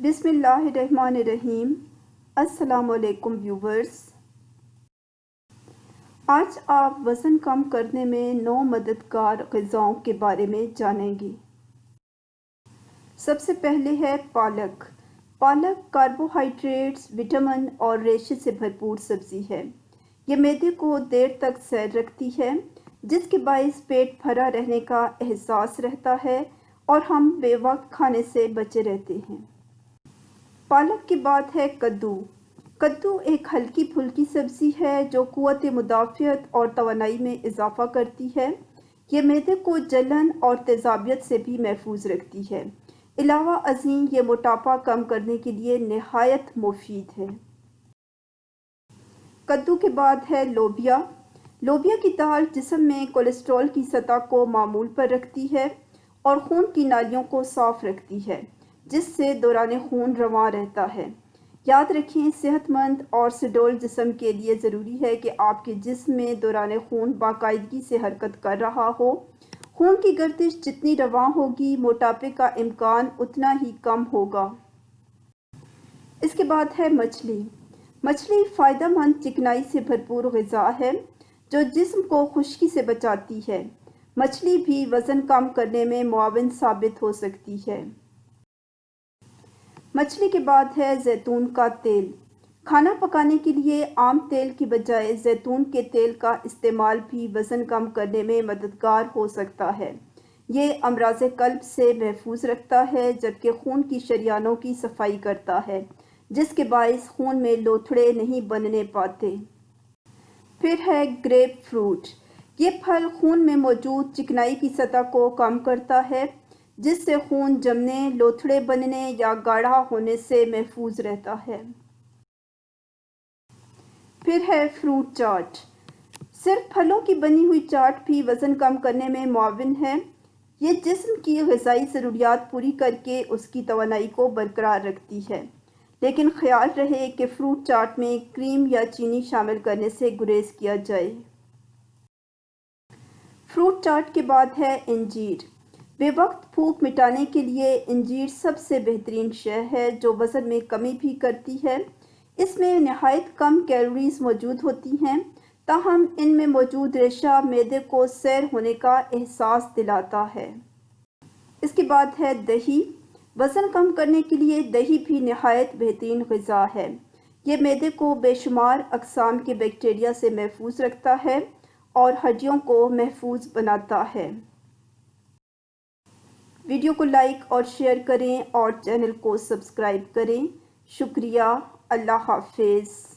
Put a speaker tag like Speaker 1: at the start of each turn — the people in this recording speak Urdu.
Speaker 1: بسم اللہ الرحمن الرحیم۔ السلام علیکم ویورز، آج آپ وزن کم کرنے میں 9 مددگار غذاؤں کے بارے میں جانیں گے۔ سب سے پہلے ہے پالک۔ پالک کاربوہائیڈریٹس، وٹامن اور ریشے سے بھرپور سبزی ہے۔ یہ معدے کو دیر تک سیر رکھتی ہے، جس کے باعث پیٹ بھرا رہنے کا احساس رہتا ہے اور ہم بے وقت کھانے سے بچے رہتے ہیں۔ پالک کے بعد ہے کدو۔ کدو ایک ہلکی پھلکی سبزی ہے جو قوت مدافعت اور توانائی میں اضافہ کرتی ہے۔ یہ معدے کو جلن اور تیزابیت سے بھی محفوظ رکھتی ہے۔ علاوہ ازیں یہ موٹاپا کم کرنے کے لیے نہایت مفید ہے۔ کدو کے بعد ہے لوبیا۔ لوبیا کی دال جسم میں کولیسٹرول کی سطح کو معمول پر رکھتی ہے اور خون کی نالیوں کو صاف رکھتی ہے، جس سے دوران خون رواں رہتا ہے۔ یاد رکھیں، صحت مند اور سڈول جسم کے لیے ضروری ہے کہ آپ کے جسم میں دوران خون باقاعدگی سے حرکت کر رہا ہو۔ خون کی گردش جتنی رواں ہوگی، موٹاپے کا امکان اتنا ہی کم ہوگا۔ اس کے بعد ہے مچھلی۔ مچھلی فائدہ مند چکنائی سے بھرپور غذا ہے جو جسم کو خشکی سے بچاتی ہے۔ مچھلی بھی وزن کم کرنے میں معاون ثابت ہو سکتی ہے۔ مچھلی کے بعد ہے زیتون کا تیل۔ کھانا پکانے کے لیے عام تیل کی بجائے زیتون کے تیل کا استعمال بھی وزن کم کرنے میں مددگار ہو سکتا ہے۔ یہ امراض قلب سے محفوظ رکھتا ہے جبکہ خون کی شریانوں کی صفائی کرتا ہے، جس کے باعث خون میں لوتھڑے نہیں بننے پاتے۔ پھر ہے گریپ فروٹ۔ یہ پھل خون میں موجود چکنائی کی سطح کو کم کرتا ہے، جس سے خون جمنے، لوتھڑے بننے یا گاڑھا ہونے سے محفوظ رہتا ہے۔ پھر ہے فروٹ چاٹ۔ صرف پھلوں کی بنی ہوئی چاٹ بھی وزن کم کرنے میں معاون ہے۔ یہ جسم کی غذائی ضروریات پوری کر کے اس کی توانائی کو برقرار رکھتی ہے، لیکن خیال رہے کہ فروٹ چاٹ میں کریم یا چینی شامل کرنے سے گریز کیا جائے۔ فروٹ چاٹ کے بعد ہے انجیر۔ بے وقت بھوک مٹانے کے لیے انجیر سب سے بہترین شے ہے جو وزن میں کمی بھی کرتی ہے۔ اس میں نہایت کم کیلوریز موجود ہوتی ہیں، تاہم ان میں موجود ریشہ معدے کو سیر ہونے کا احساس دلاتا ہے۔ اس کے بعد ہے دہی۔ وزن کم کرنے کے لیے دہی بھی نہایت بہترین غذا ہے۔ یہ معدے کو بے شمار اقسام کے بیکٹیریا سے محفوظ رکھتا ہے اور ہڈیوں کو محفوظ بناتا ہے۔ ویڈیو کو لائک اور شیئر کریں اور چینل کو سبسکرائب کریں۔ شکریہ۔ اللہ حافظ۔